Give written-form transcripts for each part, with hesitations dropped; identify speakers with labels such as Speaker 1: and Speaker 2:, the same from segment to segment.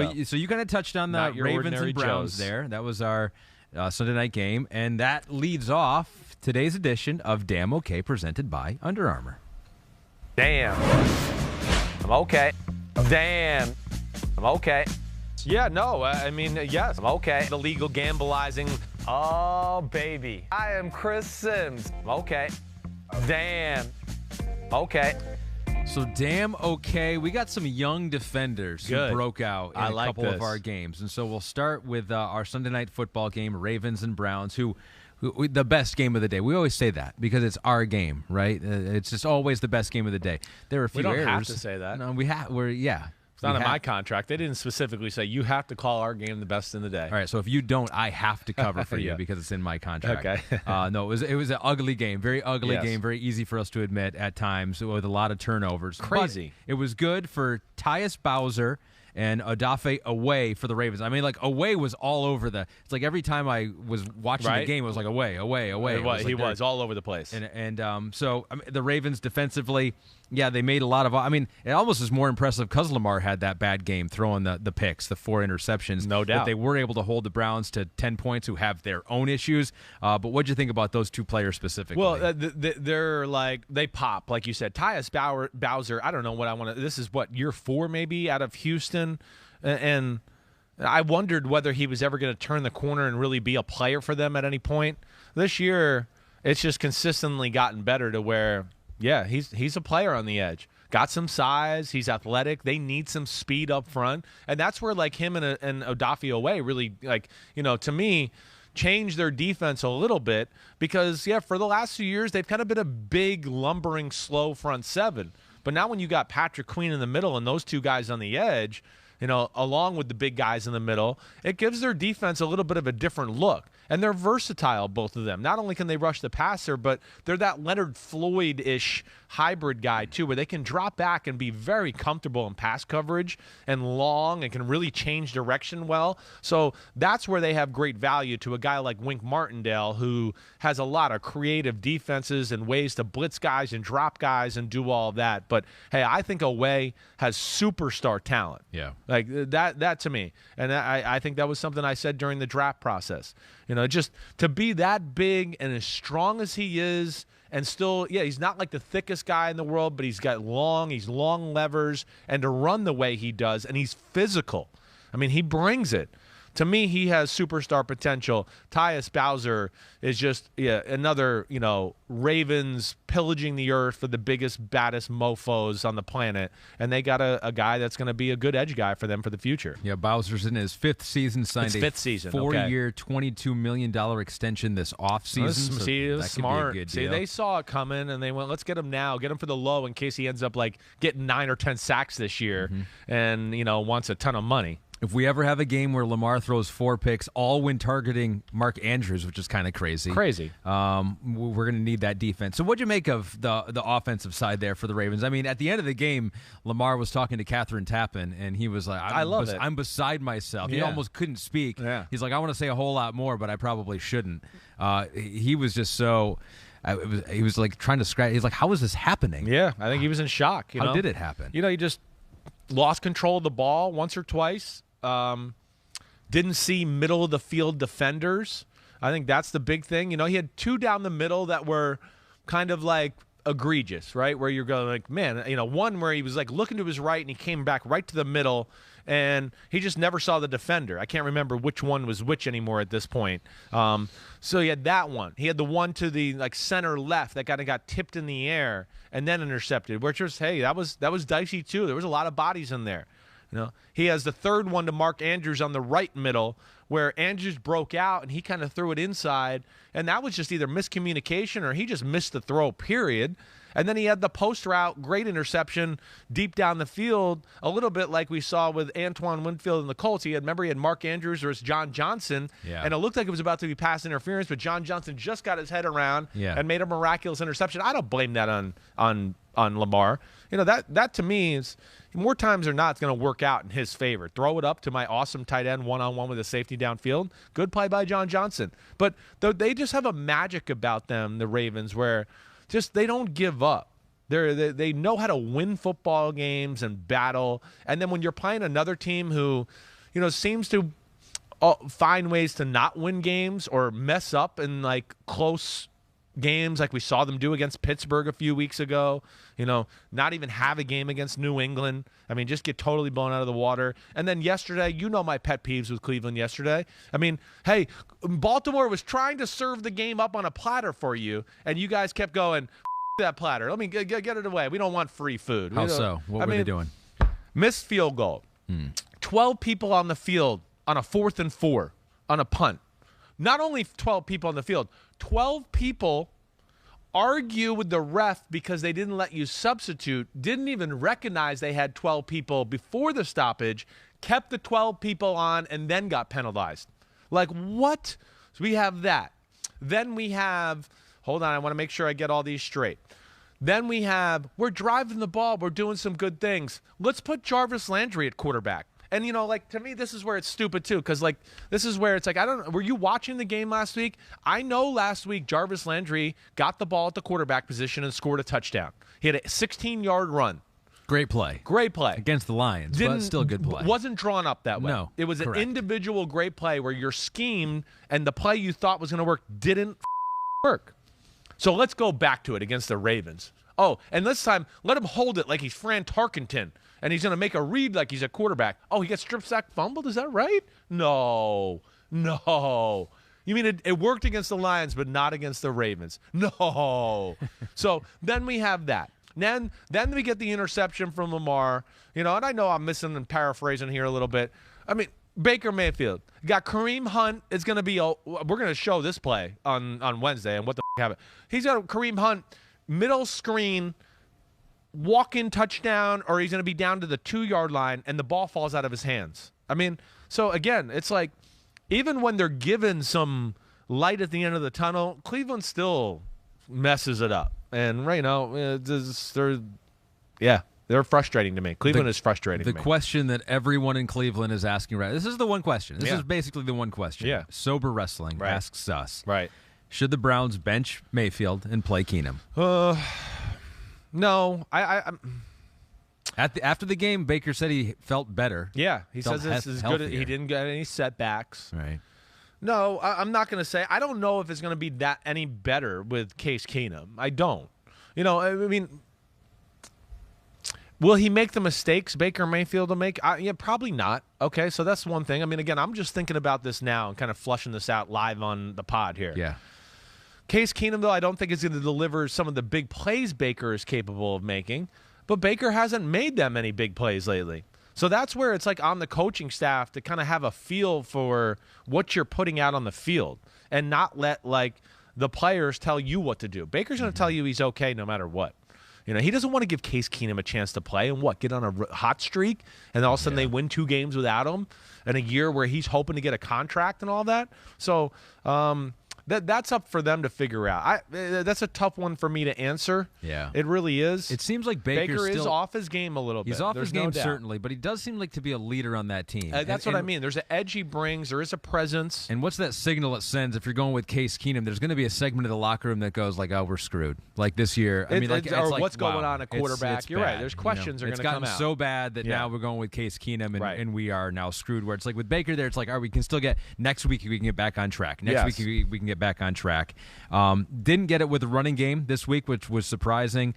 Speaker 1: So you kind of touched on the Ravens and Browns there. That was our Sunday night game, and that leads off today's edition of Damn Okay, presented by Under Armour.
Speaker 2: Damn. I'm okay. Damn. I'm okay. Yeah, no, I mean, yes, I'm okay. The legal gambleizing. Oh, baby. I am Chris Simms. I'm okay. Damn. Okay.
Speaker 1: So damn okay. We got some young defenders who broke out in a couple of our games. And so we'll start with our Sunday night football game, Ravens and Browns, who the best game of the day. We always say that because it's our game, right? It's just always the best game of the day. There are a few errors.
Speaker 3: We don't have to say that.
Speaker 1: No,
Speaker 3: It's not in my contract. They didn't specifically say you have to call our game the best in the day.
Speaker 1: All right, so if you don't, I have to cover for you because it's in my contract.
Speaker 3: Okay.
Speaker 1: No, it was an ugly game, very ugly game, very easy for us to admit at times with a lot of turnovers.
Speaker 3: Crazy.
Speaker 1: But it was good for Tyus Bowser and Odafe away for the Ravens. I mean, like, away was all over it's like every time I was watching the game, it was like away.
Speaker 3: He was all over the place.
Speaker 1: So the Ravens defensively, they made a lot of. I mean, it almost is more impressive because Lamar had that bad game throwing the picks, the 4 interceptions.
Speaker 3: No doubt.
Speaker 1: But they were able to hold the Browns to 10 points, who have their own issues. But what'd you think about those two players specifically?
Speaker 3: Well, they're like, they pop, like you said. Tyus Bowser, I don't know what I want to. This is what, year 4 maybe out of Houston, and I wondered whether he was ever going to turn the corner and really be a player for them at any point. This year, it's just consistently gotten better to where. Yeah, he's a player on the edge. Got some size. He's athletic. They need some speed up front, and that's where like him and Odafe away really to me changed their defense a little bit because for the last few years they've kind of been a big lumbering slow front seven. But now when you got Patrick Queen in the middle and those two guys on the edge, along with the big guys in the middle, it gives their defense a little bit of a different look. And they're versatile, both of them. Not only can they rush the passer, but they're that Leonard Floyd-ish hybrid guy, too, where they can drop back and be very comfortable in pass coverage and long and can really change direction well. So that's where they have great value to a guy like Wink Martindale, who has a lot of creative defenses and ways to blitz guys and drop guys and do all of that. But, hey, I think Oweh has superstar talent.
Speaker 1: Yeah.
Speaker 3: Like that to me. And I think that was something I said during the draft process. Just to be that big and as strong as he is, and still, he's not like the thickest guy in the world, but he's long levers, and to run the way he does, and he's physical. I mean, he brings it. To me, he has superstar potential. Tyus Bowser is just another, Ravens pillaging the earth for the biggest, baddest mofos on the planet. And they got a guy that's going to be a good edge guy for them for the future.
Speaker 1: Yeah, Bowser's in his 5th season, signed a 4-year, $22 million extension this offseason.
Speaker 3: See, it was smart.
Speaker 1: See,
Speaker 3: they saw it coming, and they went, let's get him now. Get him for the low in case he ends up like getting 9 or 10 sacks this year and, wants a ton of money.
Speaker 1: If we ever have a game where Lamar throws 4 picks, all when targeting Mark Andrews, which is kind of crazy. We're going to need that defense. So what'd you make of the offensive side there for the Ravens? I mean, at the end of the game, Lamar was talking to Catherine Tappan, and he was like, I'm beside myself. He almost couldn't speak.
Speaker 3: Yeah.
Speaker 1: He's like, I want to say a whole lot more, but I probably shouldn't. He was just so... he was like trying to scratch. He's like, how is this happening?
Speaker 3: Yeah, I think he was in shock.
Speaker 1: How did it happen?
Speaker 3: He just lost control of the ball once or twice. Didn't see middle of the field defenders. I think that's the big thing. He had 2 down the middle that were kind of like egregious, right? Where you're going like, man, one where he was like looking to his right and he came back right to the middle and he just never saw the defender. I can't remember which one was which anymore at this point. So he had that one. He had the one to the like center left that kind of got tipped in the air and then intercepted, which was, hey, that was dicey too. There was a lot of bodies in there. He has the 3rd one to Mark Andrews on the right middle where Andrews broke out and he kind of threw it inside, and that was just either miscommunication or he just missed the throw, period. And then he had the post route, great interception deep down the field, a little bit like we saw with Antoine Winfield and the Colts. He had Mark Andrews versus John Johnson, and it looked like it was about to be pass interference, but John Johnson just got his head around and made a miraculous interception. I don't blame that on Lamar. That to me is more times than not it's going to work out in his favor. Throw it up to my awesome tight end one-on-one with a safety downfield. Good play by John Johnson. But they just have a magic about them, the Ravens, where just they don't give up. They know how to win football games and battle. And then when you're playing another team who, seems to find ways to not win games or mess up in like close games like we saw them do against Pittsburgh a few weeks ago, not even have a game against New England. I mean, just get totally blown out of the water. And then yesterday, my pet peeves with Cleveland yesterday. I mean, hey, Baltimore was trying to serve the game up on a platter for you, and you guys kept going, that platter. Let me get it away. We don't want free food.
Speaker 1: How so? What were they doing?
Speaker 3: Missed field goal. 12 people on the field on a 4th and 4 on a punt. Not only 12 people on the field, 12 people argue with the ref because they didn't let you substitute, didn't even recognize they had 12 people before the stoppage, kept the 12 people on, and then got penalized. Like, what? So we have that. Then we have, hold on, I want to make sure I get all these straight. Then we have, we're driving the ball, we're doing some good things. Let's put Jarvis Landry at quarterback. And, to me, this is where it's stupid, too, because, this is where it's like, I don't know. Were you watching the game last week? I know last week Jarvis Landry got the ball at the quarterback position and scored a touchdown. He had a 16-yard run.
Speaker 1: Great play. Against the Lions, but still a good play.
Speaker 3: Wasn't drawn up that way.
Speaker 1: No,
Speaker 3: it was
Speaker 1: correct.
Speaker 3: An individual great play where your scheme and the play you thought was going to work didn't work. So let's go back to it against the Ravens. Oh, and this time, let him hold it like he's Fran Tarkenton. And he's going to make a read like he's a quarterback. Oh, he gets strip sack fumbled? Is that right? No. You mean it worked against the Lions, but not against the Ravens? No. So then we have that. Then we get the interception from Lamar. And I know I'm missing and paraphrasing here a little bit. I mean, Baker Mayfield. Got Kareem Hunt. It's going to be we're going to show this play on Wednesday and what the happened. He's got Kareem Hunt, middle screen, walk-in touchdown, or he's going to be down to the 2-yard line, and the ball falls out of his hands. I mean, so again, it's like even when they're given some light at the end of the tunnel, Cleveland still messes it up. And right now, they're frustrating to me. Cleveland is frustrating to me.
Speaker 1: The question that everyone in Cleveland is asking right. This is the one question. This is basically the one question.
Speaker 3: Yeah.
Speaker 1: Sober Wrestling asks us.
Speaker 3: Right.
Speaker 1: Should the Browns bench Mayfield and play Keenum?
Speaker 3: No,
Speaker 1: After the game, Baker said he felt better.
Speaker 3: Yeah, he says this is good. He didn't get any setbacks.
Speaker 1: Right.
Speaker 3: No, I'm not going to say. I don't know if it's going to be that any better with Case Keenum. I don't. I mean, will he make the mistakes Baker Mayfield will make? Yeah, probably not. Okay, so that's one thing. I mean, again, I'm just thinking about this now and kind of flushing this out live on the pod here.
Speaker 1: Yeah.
Speaker 3: Case Keenum, though, I don't think is going to deliver some of the big plays Baker is capable of making, but Baker hasn't made that many big plays lately. So that's where it's like on the coaching staff to kind of have a feel for what you're putting out on the field and not let the players tell you what to do. Baker's going to tell you he's okay no matter what. He doesn't want to give Case Keenum a chance to play and get on a hot streak, and all of a sudden they win 2 games without him in a year where he's hoping to get a contract and all that. So that's up for them to figure out. That's a tough one for me to answer.
Speaker 1: Yeah.
Speaker 3: It really is.
Speaker 1: It seems like Baker
Speaker 3: is off his game a little bit.
Speaker 1: He's off his game, certainly, but he does seem like to be a leader on that team.
Speaker 3: That's what I mean. There's an edge he brings. There is a presence.
Speaker 1: And what's that signal it sends if you're going with Case Keenum? There's going to be a segment of the locker room that goes like, "Oh, we're screwed." Like this year, I mean,
Speaker 3: or what's going on at quarterback?
Speaker 1: It's
Speaker 3: You're
Speaker 1: bad.
Speaker 3: right. There's questions are going to come out.
Speaker 1: It's gotten so bad that now we're going with Case Keenum, and we are now screwed. Where it's like with Baker, there, it's like, we can still get next week. We can get back on track. Next week we can get back on track. Didn't get it with the running game this week, which was surprising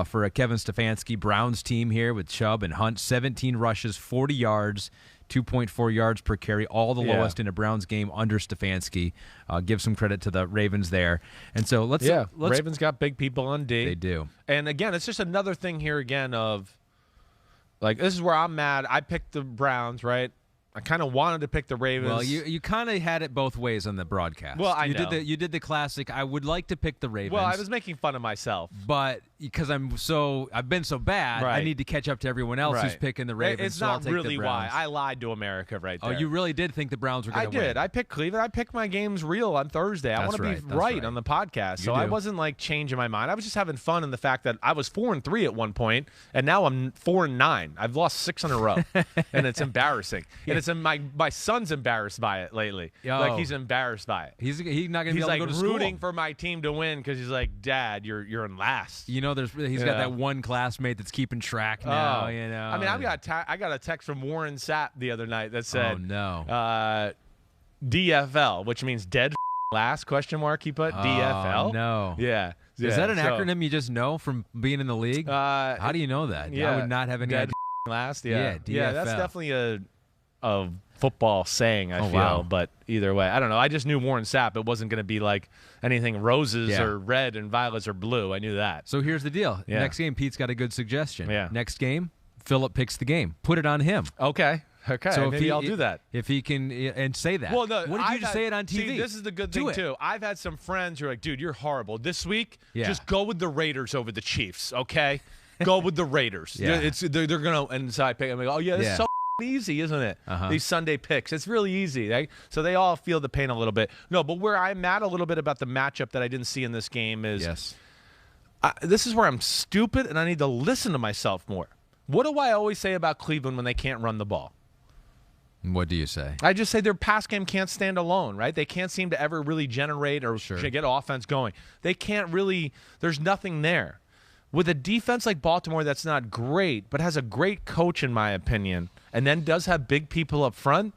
Speaker 1: for a Kevin Stefanski Browns team here with Chubb and Hunt. 17 rushes, 40 yards, 2.4 yards per carry, all the lowest in a Browns game under Stefanski. Give some credit to the Ravens there. And so let's
Speaker 3: Ravens got big people on D.
Speaker 1: They do.
Speaker 3: And again, it's just another thing here again of this is where I'm mad. I picked the Browns, right? I kind of wanted to pick the Ravens.
Speaker 1: Well, you kind of had it both ways on the broadcast.
Speaker 3: Well, I know.
Speaker 1: You did the classic, I would like to pick the Ravens.
Speaker 3: Well, I was making fun of myself.
Speaker 1: But because I've been so bad, I need to catch up to everyone else who's picking the Ravens.
Speaker 3: It's not really why. I lied to America right there.
Speaker 1: Oh, you really did think the Browns were going to win?
Speaker 3: I did. I picked Cleveland. I picked my games real on Thursday. I want to be right on the podcast. So I wasn't changing my mind. I was just having fun in the fact that I was 4-3 at one point, and now I'm 4-9. I've lost 6 in a row, and it's embarrassing. And It's my son's embarrassed by it lately. Like he's embarrassed by it.
Speaker 1: He's not going to be able to go to
Speaker 3: school. He's rooting for
Speaker 1: school.
Speaker 3: my team to win because he's like, Dad, you're in last.
Speaker 1: You know, he's got that one classmate that's keeping track now. You know,
Speaker 3: I mean, I got a text from Warren Sapp the other night that said,
Speaker 1: "Oh no,
Speaker 3: DFL," which means dead last ? He put DFL.
Speaker 1: No,
Speaker 3: yeah.
Speaker 1: Is that an acronym you just know from being in the league? How do you know that?
Speaker 3: Yeah,
Speaker 1: I would not have any
Speaker 3: dead
Speaker 1: idea.
Speaker 3: Last.
Speaker 1: Yeah,
Speaker 3: yeah. That's definitely a football saying. I feel,
Speaker 1: wow.
Speaker 3: But either way, I don't know. I just knew Warren Sapp. It wasn't going to be like anything roses or red and violets or blue. I knew that.
Speaker 1: So here's the deal.
Speaker 3: Yeah.
Speaker 1: Next game, Pete's got a good suggestion.
Speaker 3: Yeah.
Speaker 1: Next game, Philip picks the game. Put it on him.
Speaker 3: Okay.
Speaker 1: So
Speaker 3: maybe I'll do that.
Speaker 1: If he can, and say that.
Speaker 3: Well, no,
Speaker 1: what did you just say it on TV?
Speaker 3: See, this is the good thing, too. I've had some friends who are like, dude, you're horrible. This week,
Speaker 1: Yeah.
Speaker 3: just go with the Raiders over the Chiefs, okay? Go with the Raiders.
Speaker 1: Yeah.
Speaker 3: They're going to, and so I pick, I'm like, oh, yeah, this is so easy, isn't it? These Sunday picks. It's really easy. Right? So they all feel the pain a little bit. No, but where I'm mad a little bit about the matchup that I didn't see in this game is this is where I'm stupid and I need to listen to myself more. What do I always say about Cleveland when they can't run the ball?
Speaker 1: What do you say?
Speaker 3: I just say their pass game can't stand alone, right? They can't seem to ever really generate or get offense going. They can't really – there's nothing there. With a defense like Baltimore that's not great but has a great coach, in my opinion, and then does have big people up front,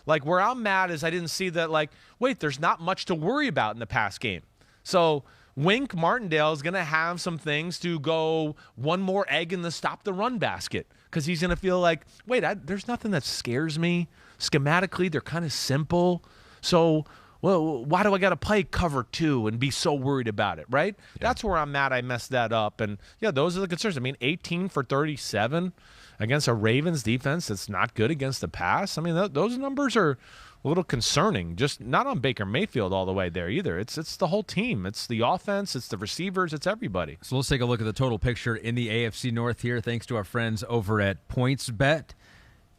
Speaker 3: like where I'm mad is I didn't see that, like, wait, there's not much to worry about in the pass game. So Wink Martindale is going to have some things to go one more egg in the stop the run basket because he's going to feel like, wait, there's nothing that scares me. Schematically, they're kind of simple. So, well, why do I got to play cover 2 and be so worried about it, right? Yeah. That's where I'm mad I messed that up. And, yeah, those are the concerns. I mean, 18 for 37 against a Ravens defense that's not good against the pass. I mean, those numbers are a little concerning, just not on Baker Mayfield all the way there either. It's the whole team. It's the offense. It's the receivers. It's everybody.
Speaker 1: So let's take a look at the total picture in the AFC North here, thanks to our friends over at PointsBet.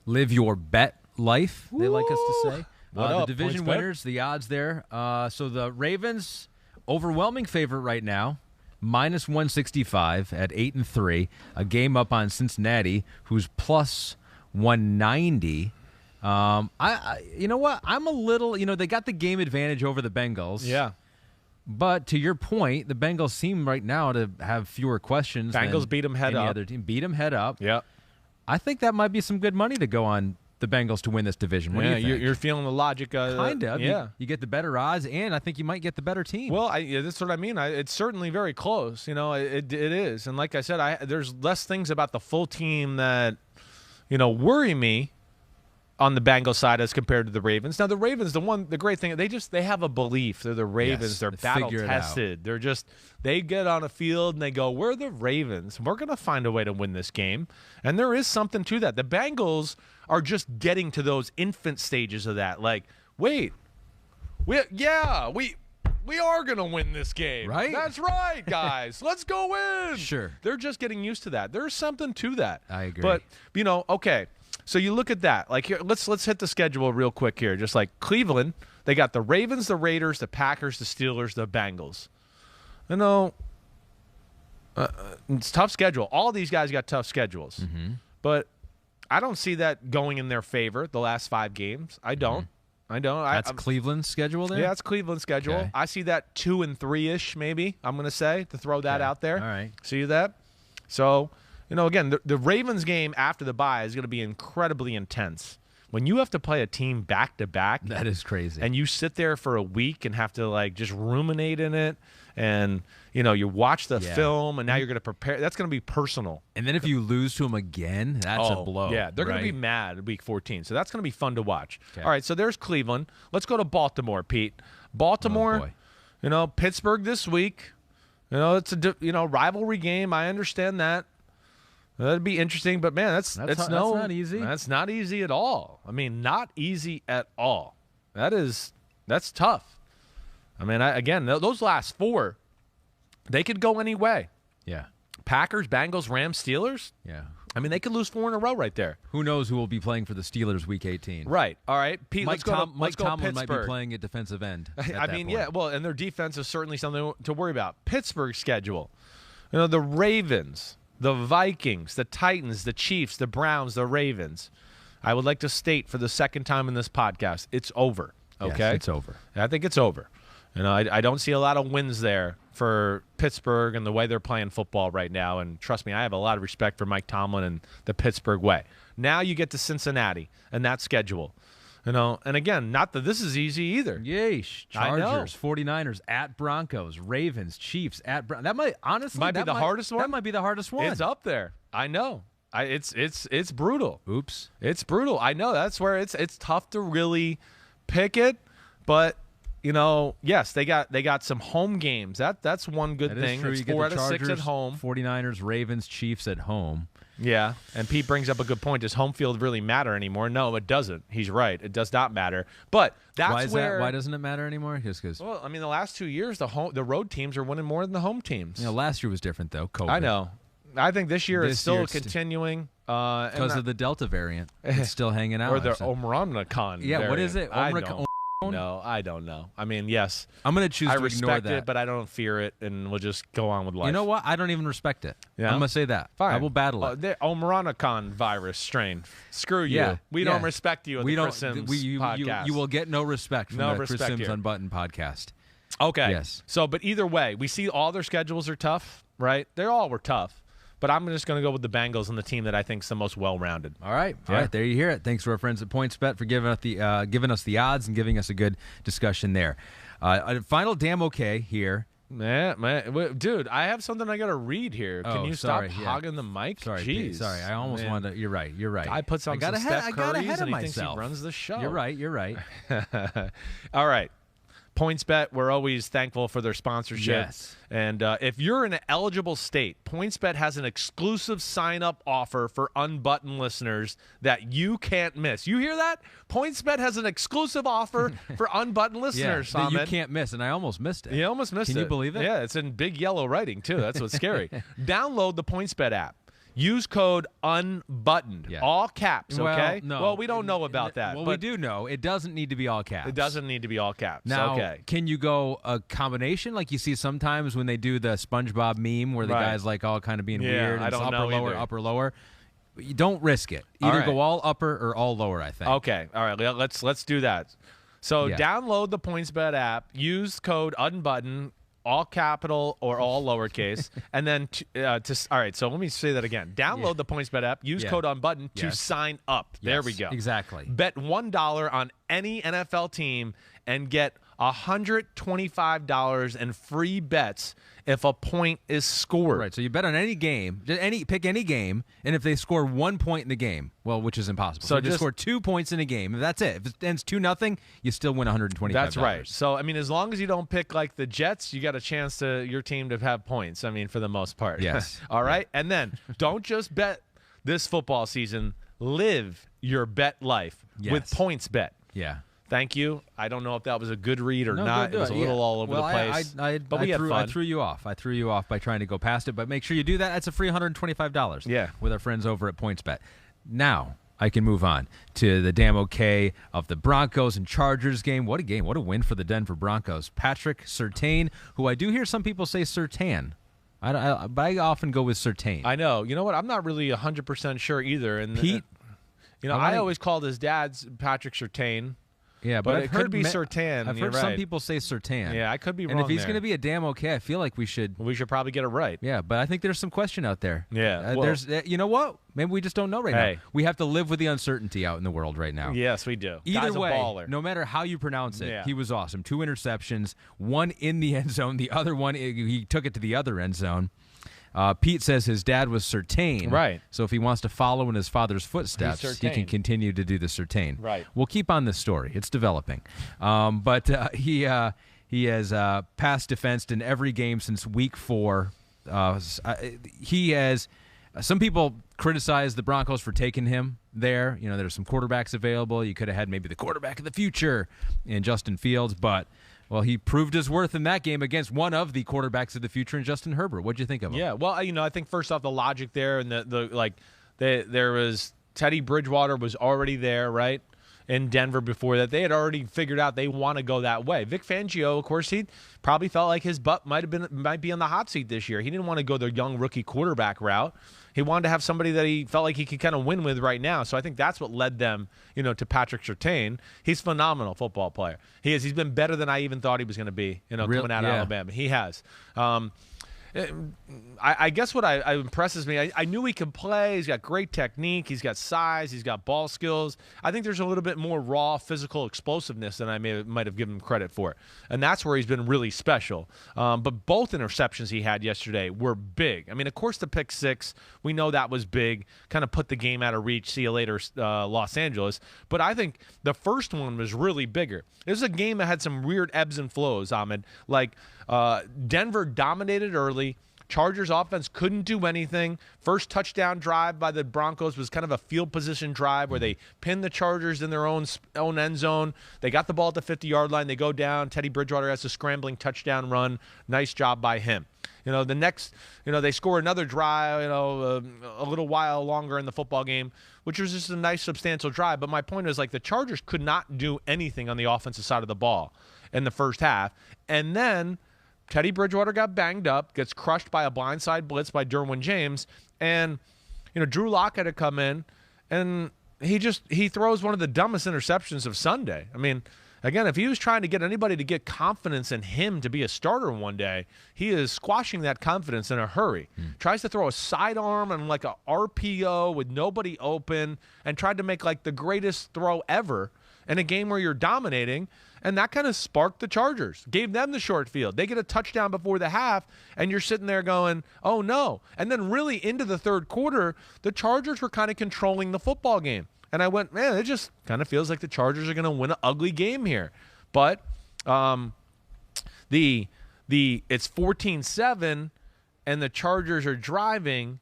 Speaker 1: Live your bet life, they like us to say. The division winners, the odds there. So the Ravens, overwhelming favorite right now, minus 165 at 8-3. A game up on Cincinnati, who's plus 190. You know what? I'm a little, they got the game advantage over the Bengals.
Speaker 3: Yeah.
Speaker 1: But to your point, the Bengals seem right now to have fewer questions.
Speaker 3: Bengals beat them head up.
Speaker 1: Other team beat them head up.
Speaker 3: Yeah.
Speaker 1: I think that might be some good money to go on the Bengals to win this division. What do you think?
Speaker 3: You're feeling the logic.
Speaker 1: Kind of.
Speaker 3: Yeah.
Speaker 1: You get the better odds, and I think you might get the better team.
Speaker 3: Well, that's what I mean. It's certainly very close. It is. And like I said, there's less things about the full team that, worry me on the Bengals side as compared to the Ravens. Now, the Ravens, the great thing, they have a belief. They're the Ravens.
Speaker 1: Yes,
Speaker 3: they're battle-tested. They get on a field and they go, we're the Ravens. We're going to find a way to win this game. And there is something to that. The Bengals are just getting to those infant stages of that. Like, wait, we are going to win this game.
Speaker 1: Right?
Speaker 3: That's right, guys. Let's go win.
Speaker 1: Sure.
Speaker 3: They're just getting used to that. There's something to that.
Speaker 1: I agree.
Speaker 3: But, okay. So you look at that. Like, here, let's hit the schedule real quick here. Just like Cleveland, they got the Ravens, the Raiders, the Packers, the Steelers, the Bengals. It's a tough schedule. All these guys got tough schedules.
Speaker 1: Mm-hmm.
Speaker 3: But I don't see that going in their favor the last 5 games. I don't.
Speaker 1: Mm-hmm.
Speaker 3: I don't.
Speaker 1: That's Cleveland's schedule there?
Speaker 3: Yeah, that's Cleveland's schedule.
Speaker 1: Okay.
Speaker 3: I see that 2 and 3-ish maybe, I'm going to say, to throw that out there.
Speaker 1: All right.
Speaker 3: See that? So, again, the Ravens game after the bye is going to be incredibly intense. When you have to play a team back-to-back.
Speaker 1: That is crazy.
Speaker 3: And you sit there for a week and have to, just ruminate in it. And, you watch the film, and now you're going to prepare. That's going to be personal.
Speaker 1: And then if you lose to them again, that's a blow.
Speaker 3: Yeah, they're going to be mad at week 14. So that's going to be fun to watch. Okay. All right, so there's Cleveland. Let's go to Baltimore, Pete. Baltimore, Pittsburgh this week. It's a rivalry game. I understand that. That'd be interesting, but man, that's not easy. That's not easy at all. I mean, not easy at all. That's tough. I mean, again, those last 4, they could go any way.
Speaker 1: Yeah.
Speaker 3: Packers, Bengals, Rams, Steelers.
Speaker 1: Yeah.
Speaker 3: I mean, they could lose 4 in a row right there.
Speaker 1: Who knows who will be playing for the Steelers Week 18?
Speaker 3: Right. All right, Pete.
Speaker 1: Mike
Speaker 3: let's go
Speaker 1: Tomlin
Speaker 3: Pittsburgh.
Speaker 1: might be playing at defensive end.
Speaker 3: Yeah. Well, and their defense is certainly something to worry about. Pittsburgh's schedule. The Ravens, the Vikings, the Titans, the Chiefs, the Browns, the Ravens. I would like to state for the second time in this podcast, it's over. Okay?
Speaker 1: Yes, it's over.
Speaker 3: I think it's over. I don't see a lot of wins there for Pittsburgh and the way they're playing football right now. And trust me, I have a lot of respect for Mike Tomlin and the Pittsburgh way. Now you get to Cincinnati and that schedule. And again, not that this is easy either.
Speaker 1: Yeesh. Chargers, 49ers, at Broncos, Ravens, Chiefs, at that might honestly
Speaker 3: be the hardest one.
Speaker 1: That might be the hardest one.
Speaker 3: It's up there. I know. It's brutal.
Speaker 1: Oops.
Speaker 3: It's brutal. I know. That's where it's tough to really pick it, but yes, they got some home games. That's one good thing.
Speaker 1: True.
Speaker 3: It's
Speaker 1: you get
Speaker 3: 4
Speaker 1: the
Speaker 3: out of
Speaker 1: Chargers,
Speaker 3: 6 at home.
Speaker 1: 49ers, Ravens, Chiefs at home.
Speaker 3: Yeah, and Pete brings up a good point. Does home field really matter anymore? No, it doesn't. He's right. It does not matter. But that's
Speaker 1: why doesn't it matter anymore? Just because.
Speaker 3: Well, I mean, the last 2 years, the road teams are winning more than the home teams.
Speaker 1: Last year was different though. COVID.
Speaker 3: I know. I think this year it's still continuing
Speaker 1: because of the Delta variant. It's still hanging out.
Speaker 3: Or the Omicron.
Speaker 1: Yeah,
Speaker 3: variant.
Speaker 1: What is it?
Speaker 3: No, I don't know. I mean, yes.
Speaker 1: I'm going to choose to ignore that.
Speaker 3: I respect it, but I don't fear it, and we'll just go on with life.
Speaker 1: You know what? I don't even respect it.
Speaker 3: Yeah?
Speaker 1: I'm going to say that.
Speaker 3: Fine.
Speaker 1: I will battle it.
Speaker 3: The Omicron virus strain. Screw you.
Speaker 1: Yeah.
Speaker 3: We don't respect you at the Chris Simms podcast.
Speaker 1: You will get no respect from the Chris Simms
Speaker 3: here.
Speaker 1: Unbuttoned podcast.
Speaker 3: Okay.
Speaker 1: Yes.
Speaker 3: So, but either way, we see all their schedules are tough, right? They all were tough. But I'm just going to go with the Bengals and the team that I think is the most well-rounded.
Speaker 1: All right. All right. There you hear it. Thanks to our friends at PointsBet for giving us the odds and giving us a good discussion there. A final damn okay here.
Speaker 3: Man, dude, I have something I got to read here. Can you stop hogging the mic?
Speaker 1: Sorry,
Speaker 3: Jeez.
Speaker 1: Pete, sorry. I almost wanted to. You're right.
Speaker 3: I put some Steph Curry's and he thinks he runs the show.
Speaker 1: You're right.
Speaker 3: All right. PointsBet, we're always thankful for their sponsorship.
Speaker 1: Yes.
Speaker 3: And if you're in an eligible state, PointsBet has an exclusive sign-up offer for Unbuttoned listeners that you can't miss. You hear that? PointsBet has an exclusive offer for Unbuttoned listeners,
Speaker 1: that you can't miss, and I almost missed it.
Speaker 3: You almost missed it.
Speaker 1: Can you believe it?
Speaker 3: Yeah, it's in big yellow writing, too. That's what's scary. Download the PointsBet app. Use code UNBUTTONED, all caps, okay?
Speaker 1: Well,
Speaker 3: we don't know about that.
Speaker 1: Well, we do know. It doesn't need to be all caps.
Speaker 3: It doesn't need to be all caps.
Speaker 1: Now, can you go a combination like you see sometimes when they do the SpongeBob meme where the guy's like all kind of being weird and it's upper, lower? You don't risk it. Either go all upper or all lower, I think.
Speaker 3: Okay. All right. Let's do that. So download the PointsBet app. Use code UNBUTTONED. All capital or all lowercase, and then all right. So let me say that again. Download the PointsBet app. Use code UNBUTTONED to sign up. There we go.
Speaker 1: Exactly.
Speaker 3: Bet $1 on any NFL team and get $125 in free bets if a point is scored.
Speaker 1: Right. So you bet on any game, pick any game, and if they score 1 point in the game, well, which is impossible. So just score 2 points in a game. That's it. If it ends 2-0, you still win $125.
Speaker 3: That's right. So I mean, as long as you don't pick like the Jets, you got a chance to your team to have points. I mean, for the most part.
Speaker 1: Yes.
Speaker 3: All right. And then don't just bet this football season. Live your bet life with PointsBet.
Speaker 1: Yeah.
Speaker 3: Thank you. I don't know if that was a good read or not. It was a little all over the place. But we had fun.
Speaker 1: I threw you off. I threw you off by trying to go past it. But make sure you do that. That's a free $125.
Speaker 3: Yeah.
Speaker 1: With our friends over at PointsBet. Now I can move on to the damn okay of the Broncos and Chargers game. What a game. What a win for the Denver Broncos. Patrick Surtain, who I do hear some people say Surtain. But I often go with Surtain.
Speaker 3: I know. You know what? I'm not really 100% sure either. And
Speaker 1: Pete?
Speaker 3: I always called his dad's Patrick Surtain.
Speaker 1: Yeah,
Speaker 3: but it could be Surtain.
Speaker 1: I've heard some people say Surtain.
Speaker 3: Yeah, I could be wrong.
Speaker 1: And if he's going to be a damn okay, I feel like we should
Speaker 3: probably get it right.
Speaker 1: Yeah, but I think there's some question out there.
Speaker 3: Yeah.
Speaker 1: There's you know what? Maybe we just don't know right now. We have to live with the uncertainty out in the world right now.
Speaker 3: Yes, we do.
Speaker 1: Either
Speaker 3: Guy's
Speaker 1: way,
Speaker 3: a baller.
Speaker 1: no matter how you pronounce it, he was awesome. 2 interceptions, one in the end zone, the other one he took it to the other end zone. Pete says his dad was Surtain.
Speaker 3: Right.
Speaker 1: So if he wants to follow in his father's footsteps, he can continue to do the Surtain.
Speaker 3: Right.
Speaker 1: We'll keep on this story. It's developing. But he has pass defensed in every game since week 4. He has some people criticize the Broncos for taking him there. You know, there's some quarterbacks available. You could have had maybe the quarterback of the future in Justin Fields, but well, he proved his worth in that game against one of the quarterbacks of the future in Justin Herbert. What'd you think of him?
Speaker 3: Yeah, well, I think first off the logic there and there was Teddy Bridgewater was already there, right? In Denver before that. They had already figured out they want to go that way. Vic Fangio, of course, he probably felt like his butt might be on the hot seat this year. He didn't want to go the young rookie quarterback route. He wanted to have somebody that he felt like he could kind of win with right now. So I think that's what led them, to Patrick Surtain. He's a phenomenal football player. He is. He's been better than I even thought he was going to be, coming out of Alabama. He has. I guess what impresses me, I knew he could play. He's got great technique. He's got size. He's got ball skills. I think there's a little bit more raw physical explosiveness than I might have given him credit for. And that's where he's been really special. But both interceptions he had yesterday were big. I mean, of course, the pick six, we know that was big, kind of put the game out of reach. See you later, Los Angeles. But I think the first one was really bigger. It was a game that had some weird ebbs and flows, Ahmed. Like, Denver dominated early. Chargers offense couldn't do anything. First touchdown drive by the Broncos was kind of a field position drive where they pinned the Chargers in their own end zone. They got the ball at the 50-yard line. They go down. Teddy Bridgewater has a scrambling touchdown run. Nice job by him. The next, they score another drive, a little while longer in the football game, which was just a nice substantial drive. But my point is, like, the Chargers could not do anything on the offensive side of the ball in the first half. And then Teddy Bridgewater got banged up, gets crushed by a blindside blitz by Derwin James, and Drew Lock had to come in, and he throws one of the dumbest interceptions of Sunday. I mean, again, if he was trying to get anybody to get confidence in him to be a starter one day, he is squashing that confidence in a hurry. Tries to throw a sidearm and like a RPO with nobody open, and tried to make like the greatest throw ever in a game where you're dominating. And that kind of sparked the Chargers, gave them the short field. They get a touchdown before the half, and you're sitting there going, oh, no. And then really into the third quarter, the Chargers were kind of controlling the football game. And I went, man, it just kind of feels like the Chargers are going to win an ugly game here. But it's 14-7, and the Chargers are driving,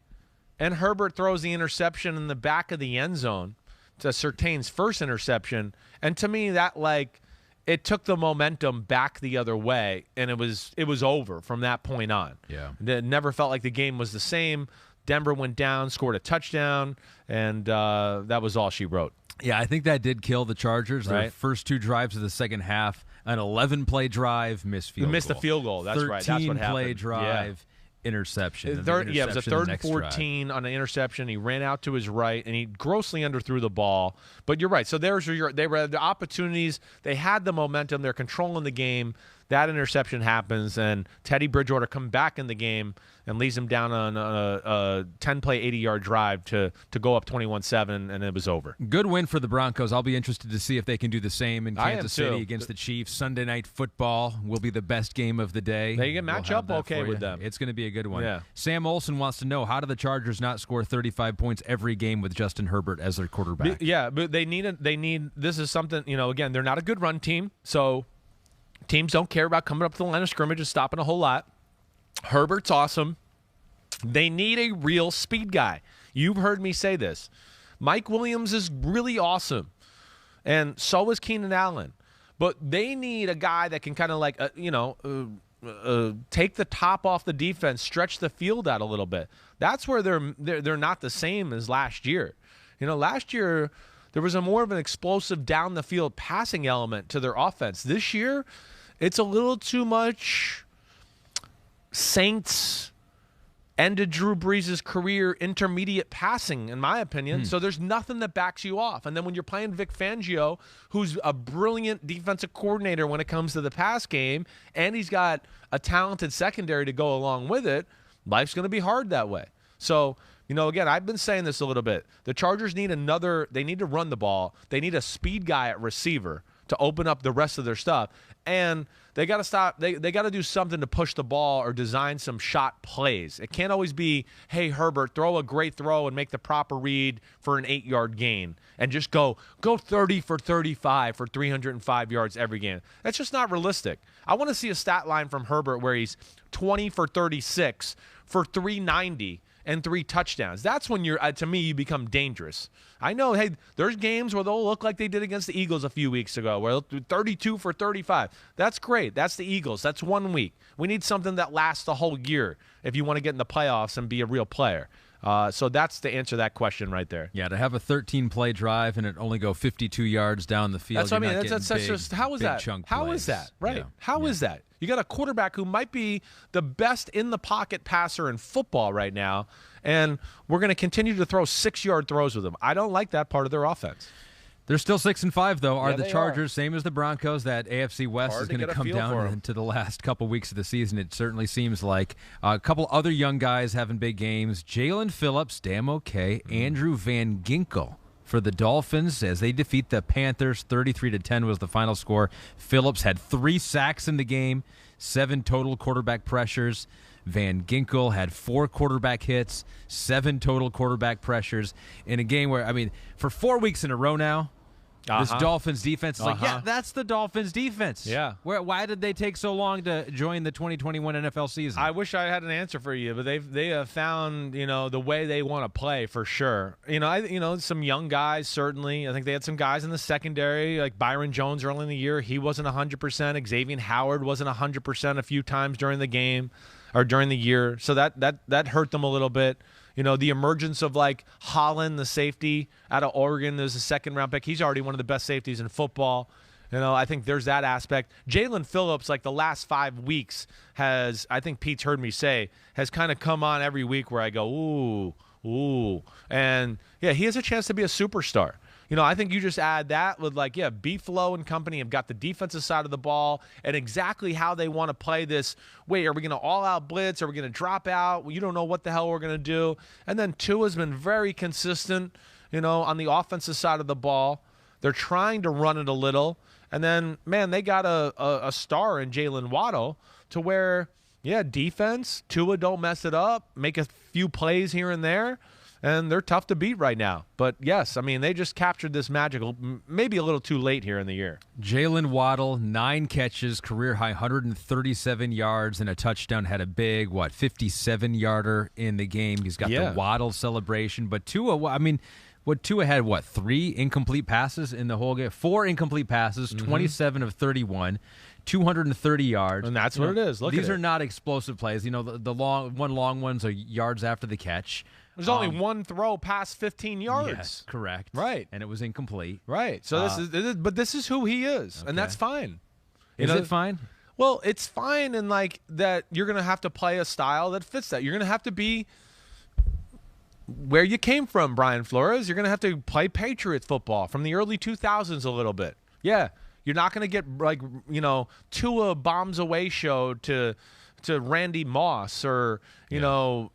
Speaker 3: and Herbert throws the interception in the back of the end zone to Surtain's first interception. And to me, that, like, it took the momentum back the other way, and it was over from that point on.
Speaker 1: Yeah.
Speaker 3: It never felt like the game was the same. Denver went down, scored a touchdown, and that was all she wrote.
Speaker 1: Yeah, I think that did kill the Chargers.
Speaker 3: Right.
Speaker 1: Their first two drives of the second half, an 11-play drive, missed
Speaker 3: the field goal. That's right. That's what happened.
Speaker 1: 13-play drive. Interception.
Speaker 3: It was a 3rd and 14 on an interception. He ran out to his right, and he grossly underthrew the ball. But you're right. So they were the opportunities. They had the momentum. They're controlling the game. That interception happens, and Teddy Bridgewater come back in the game and leads him down on a 10-play, 80-yard drive to go up 21-7, and it was over.
Speaker 1: Good win for the Broncos. I'll be interested to see if they can do the same in Kansas City against the Chiefs. Sunday Night Football will be the best game of the day.
Speaker 3: They can match up okay with them.
Speaker 1: It's going to be a good one.
Speaker 3: Yeah.
Speaker 1: Sam Olson wants to know, how do the Chargers not score 35 points every game with Justin Herbert as their quarterback?
Speaker 3: Yeah, but they need this is something, again, they're not a good run team, so teams don't care about coming up to the line of scrimmage and stopping a whole lot. Herbert's awesome. They need a real speed guy. You've heard me say this. Mike Williams is really awesome, and so is Keenan Allen. But they need a guy that can kind of like, take the top off the defense, stretch the field out a little bit. That's where they're not the same as last year. Last year there was a more of an explosive down the field passing element to their offense. This year, it's a little too much Saints ended Drew Brees' career intermediate passing, in my opinion. So there's nothing that backs you off. And then when you're playing Vic Fangio, who's a brilliant defensive coordinator when it comes to the pass game, and he's got a talented secondary to go along with it, life's going to be hard that way. So, again, I've been saying this a little bit. The Chargers need they need to run the ball. They need a speed guy at receiver to open up the rest of their stuff. And they got to stop. They got to do something to push the ball or design some shot plays. It can't always be, hey, Herbert, throw a great throw and make the proper read for an 8-yard gain and just go 30 for 35 for 305 yards every game. That's just not realistic. I want to see a stat line from Herbert where he's 20 for 36 for 390 and 3 touchdowns. That's when to me, you become dangerous. I know, hey, there's games where they'll look like they did against the Eagles a few weeks ago, where they'll do 32 for 35. That's great. That's the Eagles. That's 1 week. We need something that lasts the whole year if you want to get in the playoffs and be a real player. So that's the answer to that question right there.
Speaker 1: Yeah, to have a 13-play drive and it only go 52 yards down the field.
Speaker 3: That's what I mean. That's just, how is that?
Speaker 1: Chunk
Speaker 3: how
Speaker 1: plays.
Speaker 3: is that? Right.
Speaker 1: Yeah.
Speaker 3: How is that? You got a quarterback who might be the best in the pocket passer in football right now, and we're going to continue to throw 6-yard throws with him. I don't like that part of their offense.
Speaker 1: They're still 6-5 though. Are
Speaker 3: Yeah,
Speaker 1: the Chargers same as the Broncos? That AFC West is going to come down into the last couple weeks of the season. It certainly seems like a couple other young guys having big games. Jalen Phillips, damn okay. Andrew Van Ginkel for the Dolphins as they defeat the Panthers. 33-10 was the final score. Phillips had 3 sacks in the game, 7 total quarterback pressures. Van Ginkel had 4 quarterback hits, 7 total quarterback pressures in a game where, I mean, for 4 weeks in a row now, this Dolphins defense is like, yeah, that's the Dolphins defense.
Speaker 3: Yeah.
Speaker 1: Why did they take so long to join the 2021 NFL season?
Speaker 3: I wish I had an answer for you, but they have found, the way they want to play for sure. Some young guys, certainly. I think they had some guys in the secondary, like Byron Jones early in the year. He wasn't 100%. Xavier Howard wasn't 100% a few times during the game or during the year. So that hurt them a little bit. The emergence of like Holland, the safety out of Oregon, there's a 2nd-round pick. He's already one of the best safeties in football. I think there's that aspect. Jalen Phillips, like the last 5 weeks, has, I think Pete's heard me say, has kind of come on every week where I go, ooh. And, yeah, he has a chance to be a superstar. I think you just add that with Beefalo and company have got the defensive side of the ball and exactly how they want to play this. Wait, are we going to all-out blitz? Are we going to drop out? Well, you don't know what the hell we're going to do. And then Tua's been very consistent, on the offensive side of the ball. They're trying to run it a little. And then, man, they got a star in Jalen Waddle to where, defense, Tua don't mess it up, make a few plays here and there. And they're tough to beat right now. But, yes, I mean, they just captured this magical, maybe a little too late here in the year.
Speaker 1: Jalen Waddle, 9 catches, career-high 137 yards and a touchdown. Had a big, 57-yarder in the game. He's got the Waddle celebration. But Tua, Tua had, 3 incomplete passes in the whole game? 4 incomplete passes, 27 of 31. 230 yards.
Speaker 3: And that's what it is.
Speaker 1: These are not explosive plays. The long ones are yards after the catch.
Speaker 3: There's only one throw past 15 yards.
Speaker 1: Yes, correct.
Speaker 3: Right.
Speaker 1: And it was incomplete.
Speaker 3: Right. So this is who he is, okay. And that's fine.
Speaker 1: Is it fine?
Speaker 3: Well, it's fine in that you're going to have to play a style that fits that. You're going to have to be where you came from, Brian Flores. You're going to have to play Patriots football from the early 2000s a little bit. Yeah. You're not going to get Tua bombs away show to Randy Moss or some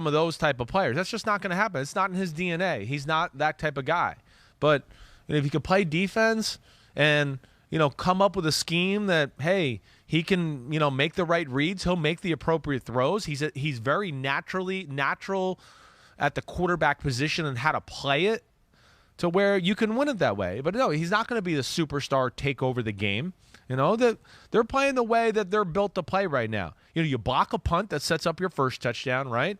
Speaker 3: of those type of players. That's just not going to happen. It's not in his DNA. He's not that type of guy. But if he could play defense and come up with a scheme that he can make the right reads, he'll make the appropriate throws. He's very natural at the quarterback position and how to play it to where you can win it that way. But no, he's not going to be the superstar take over the game. That they're playing the way that they're built to play right now. You block a punt that sets up your first touchdown, right?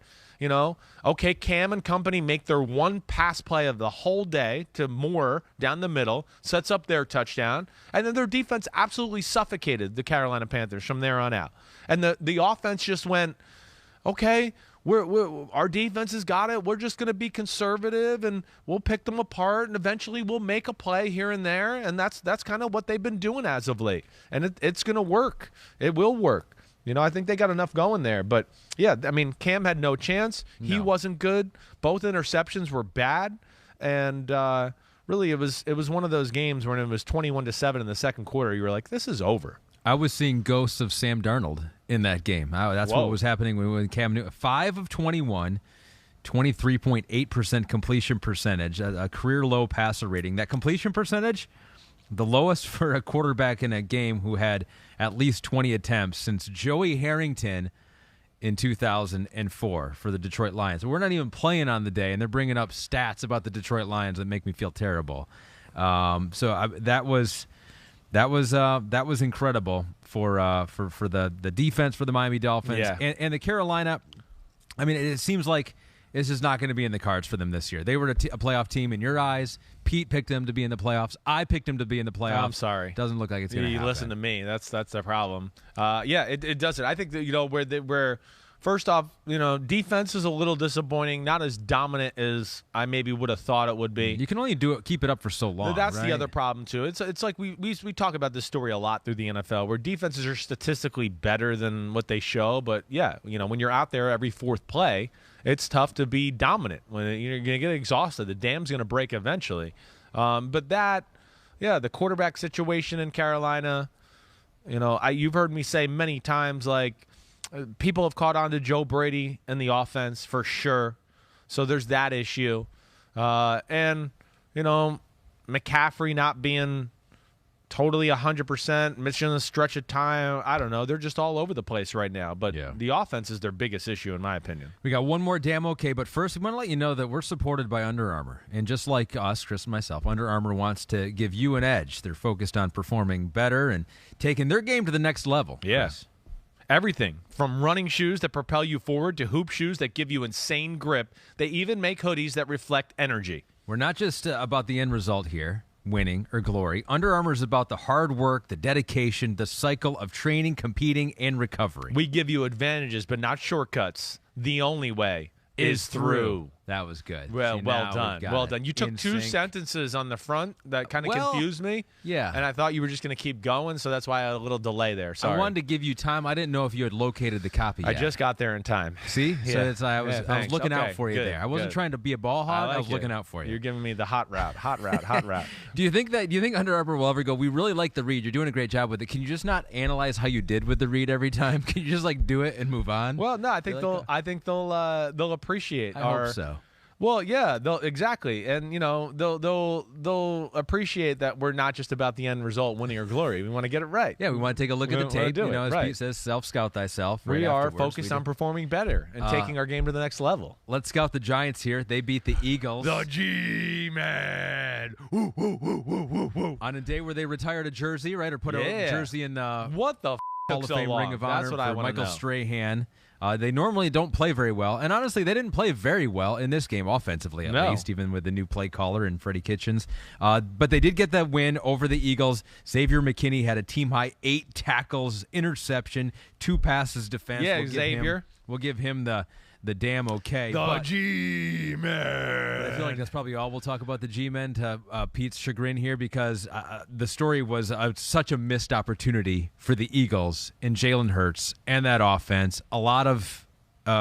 Speaker 3: Okay, Cam and company make their one pass play of the whole day to Moore down the middle, sets up their touchdown, and then their defense absolutely suffocated the Carolina Panthers from there on out. And the offense just went, okay, our defense has got it. We're just going to be conservative, and we'll pick them apart, and eventually we'll make a play here and there, and that's kind of what they've been doing as of late. And it's going to work. It will work. I think they got enough going there. But, yeah, I mean, Cam had no chance. No. He wasn't good. Both interceptions were bad. And really it was one of those games when it was 21-7 in the second quarter. You were like, this is over.
Speaker 1: I was seeing ghosts of Sam Darnold in that game. That's what was happening when Cam Newton. 5 of 21, 23.8% completion percentage, a career-low passer rating. That completion percentage, the lowest for a quarterback in a game who had at least 20 attempts since Joey Harrington in 2004 for the Detroit Lions. We're not even playing on the day, and they're bringing up stats about the Detroit Lions that make me feel terrible. That was incredible for the defense for the Miami Dolphins.
Speaker 3: Yeah.
Speaker 1: And the Carolina. I mean, it seems like this is not going to be in the cards for them this year. They were a playoff team in your eyes. Pete picked them to be in the playoffs. I picked them to be in the playoffs.
Speaker 3: I'm sorry.
Speaker 1: Doesn't look like it's going to happen.
Speaker 3: You listen to me. That's the problem. It doesn't. I think that where First off, defense is a little disappointing. Not as dominant as I maybe would have thought it would be.
Speaker 1: You can only keep it up for so long.
Speaker 3: That's
Speaker 1: right?
Speaker 3: the other problem too. It's like we talk about this story a lot through the NFL, where defenses are statistically better than what they show. But yeah, when you're out there every fourth play, it's tough to be dominant. When you're going to get exhausted, the dam's going to break eventually. But the quarterback situation in Carolina, you've heard me say many times, like, people have caught on to Joe Brady and the offense for sure. So there's that issue. And McCaffrey not being totally 100%, missing a stretch of time. I don't know. They're just all over the place right now. But the offense is their biggest issue, in my opinion.
Speaker 1: We got one more damn okay. But first, we want to let you know that we're supported by Under Armour. And just like us, Chris and myself, Under Armour wants to give you an edge. They're focused on performing better and taking their game to the next level.
Speaker 3: Yes. Everything from running shoes that propel you forward to hoop shoes that give you insane grip. They even make hoodies that reflect energy.
Speaker 1: We're not just about the end result here, winning or glory. Under Armour is about the hard work, the dedication, the cycle of training, competing, and recovery.
Speaker 3: We give you advantages, but not shortcuts. The only way is through.
Speaker 1: That was good.
Speaker 3: Well done. Well done. You took two sentences on the front that kind of confused me.
Speaker 1: Yeah.
Speaker 3: And I thought you were just going to keep going, so that's why I had a little delay there. Sorry.
Speaker 1: I wanted to give you time. I didn't know if you had located the copy yet.
Speaker 3: I just got there in time.
Speaker 1: See?
Speaker 3: Yeah.
Speaker 1: So I was looking out for you there. I wasn't trying to be a ball hog. I was looking out for you.
Speaker 3: You're giving me the hot route.
Speaker 1: Do you think Under Armour will ever go, we really like the read. You're doing a great job with it. Can you just not analyze how you did with the read every time? Can you just do it and move on?
Speaker 3: Well, no, I think they'll appreciate
Speaker 1: I hope so.
Speaker 3: Well, yeah, exactly, and they'll appreciate that we're not just about the end result, winning or glory. We want to get it right.
Speaker 1: Yeah, we want to take a look at the tape. As
Speaker 3: right.
Speaker 1: Pete says, self-scout thyself.
Speaker 3: We are focused on performing better and taking our game to the next level.
Speaker 1: Let's scout the Giants here. They beat the Eagles.
Speaker 3: The G-Man.
Speaker 1: On a day where they retired a jersey, right, or put a jersey in the
Speaker 3: what the
Speaker 1: Hall of Fame Ring of Honor for Michael Strahan. They normally don't play very well, and honestly, they didn't play very well in this game offensively, at least, even with the new play caller and Freddie Kitchens. But they did get that win over the Eagles. Xavier McKinney had a team-high 8 tackles, interception, 2 passes defense.
Speaker 3: Yeah, Xavier.
Speaker 1: We'll give him the damn okay.
Speaker 3: The G-Men.
Speaker 1: I feel like that's probably all we'll talk about the G-Men to Pete's chagrin here, because the story was such a missed opportunity for the Eagles and Jalen Hurts and that offense. A lot of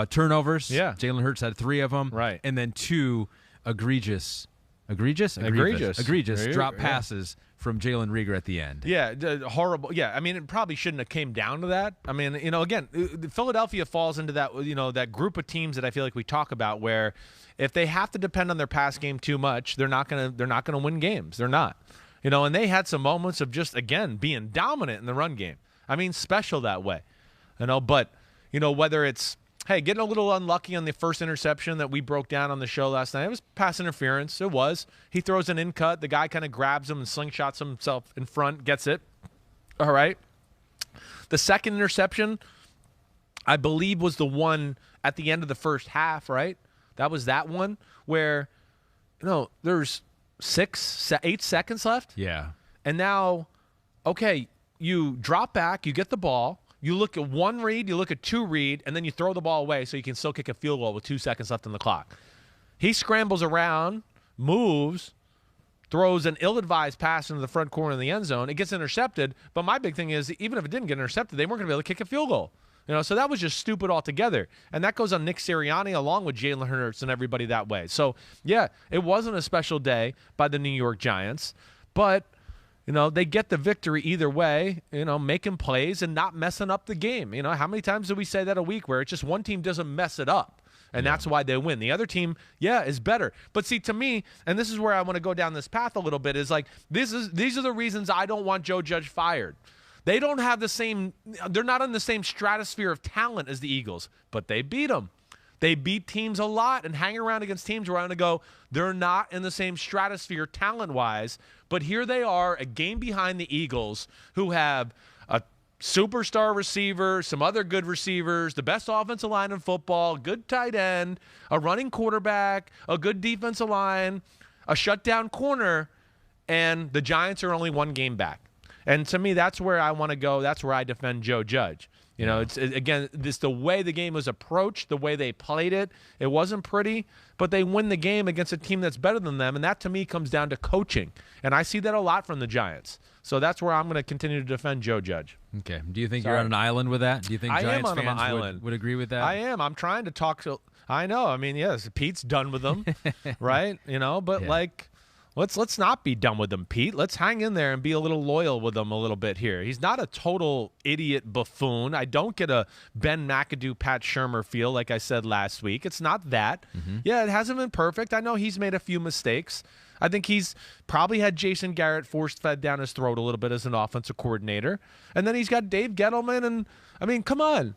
Speaker 1: turnovers.
Speaker 3: Yeah.
Speaker 1: Jalen Hurts had 3 of them.
Speaker 3: Right.
Speaker 1: And then 2 egregious drop passes from Jalen Reagor at the end.
Speaker 3: Yeah, horrible. Yeah, I mean, it probably shouldn't have came down to that. I mean, again, Philadelphia falls into that, that group of teams that I feel like we talk about, where if they have to depend on their pass game too much, they're not gonna win games. They're not. And they had some moments of just, again, being dominant in the run game. I mean, special that way. But whether it's getting a little unlucky on the first interception that we broke down on the show last night. It was pass interference. It was. He throws an in-cut. The guy kind of grabs him and slingshots himself in front, gets it. All right. The second interception, I believe, was the one at the end of the first half, right? That was that one where, there's 8 seconds left.
Speaker 1: Yeah.
Speaker 3: And now, okay, you drop back, you get the ball. You look at 1 read, you look at 2 read, and then you throw the ball away so you can still kick a field goal with 2 seconds left on the clock. He scrambles around, moves, throws an ill-advised pass into the front corner of the end zone. It gets intercepted, but my big thing is, even if it didn't get intercepted, they weren't going to be able to kick a field goal. So that was just stupid altogether. And that goes on Nick Sirianni along with Jalen Hurts and everybody that way. So, yeah, it wasn't a special day by the New York Giants, but they get the victory either way, making plays and not messing up the game. How many times do we say that a week where it's just one team doesn't mess it up, and that's why they win? The other team, is better. But see, to me, and this is where I want to go down this path a little bit, is like these are the reasons I don't want Joe Judge fired. They don't have they're not in the same stratosphere of talent as the Eagles, but they beat them. They beat teams a lot and hang around against teams where I'm going to go, they're not in the same stratosphere talent-wise, but here they are, a game behind the Eagles, who have a superstar receiver, some other good receivers, the best offensive line in football, good tight end, a running quarterback, a good defensive line, a shutdown corner, and the Giants are only 1 game back. And to me, that's where I want to go. That's where I defend Joe Judge. You know, again, the way the game was approached, the way they played it, it wasn't pretty, but they win the game against a team that's better than them, and that to me comes down to coaching. And I see that a lot from the Giants. So that's where I'm going to continue to defend Joe Judge.
Speaker 1: Okay. Do you think you're on an island with that? Do you think Giants fans would agree with that?
Speaker 3: I am. I'm trying to talk to – I know. I mean, yes, Pete's done with them, right? You know, but let's not be done with him, Pete. Let's hang in there and be a little loyal with him a little bit here. He's not a total idiot buffoon. I don't get a Ben McAdoo, Pat Shurmur feel like I said last week. It's not that. Yeah, it hasn't been perfect. I know he's made a few mistakes. I think he's probably had Jason Garrett force-fed down his throat a little bit as an offensive coordinator. And then he's got Dave Gettleman. And, I mean, come on.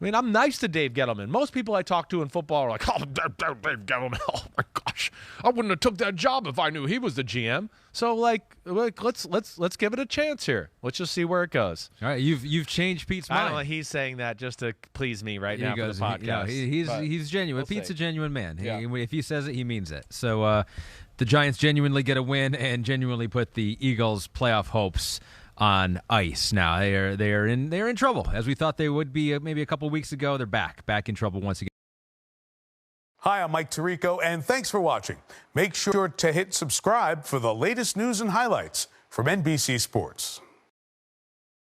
Speaker 3: I mean, I'm nice to Dave Gettleman. Most people I talk to in football are like, oh, Dave Gettleman, oh my gosh, I wouldn't have took that job if I knew he was the GM. So let's give it a chance here. Let's just see where it goes.
Speaker 1: All right, you've changed Pete's mind.
Speaker 3: I don't know. He's saying that just to please me right now for the podcast.
Speaker 1: He's genuine. Pete's a genuine man. Yeah. If he says it, he means it. So the Giants genuinely get a win and genuinely put the Eagles' playoff hopes on ice. Now they're in trouble, as we thought they would be maybe a couple weeks ago. They're back in trouble once again.
Speaker 4: Hi, I'm Mike Tirico, and thanks for watching. Make sure to hit subscribe for the latest news and highlights from NBC Sports.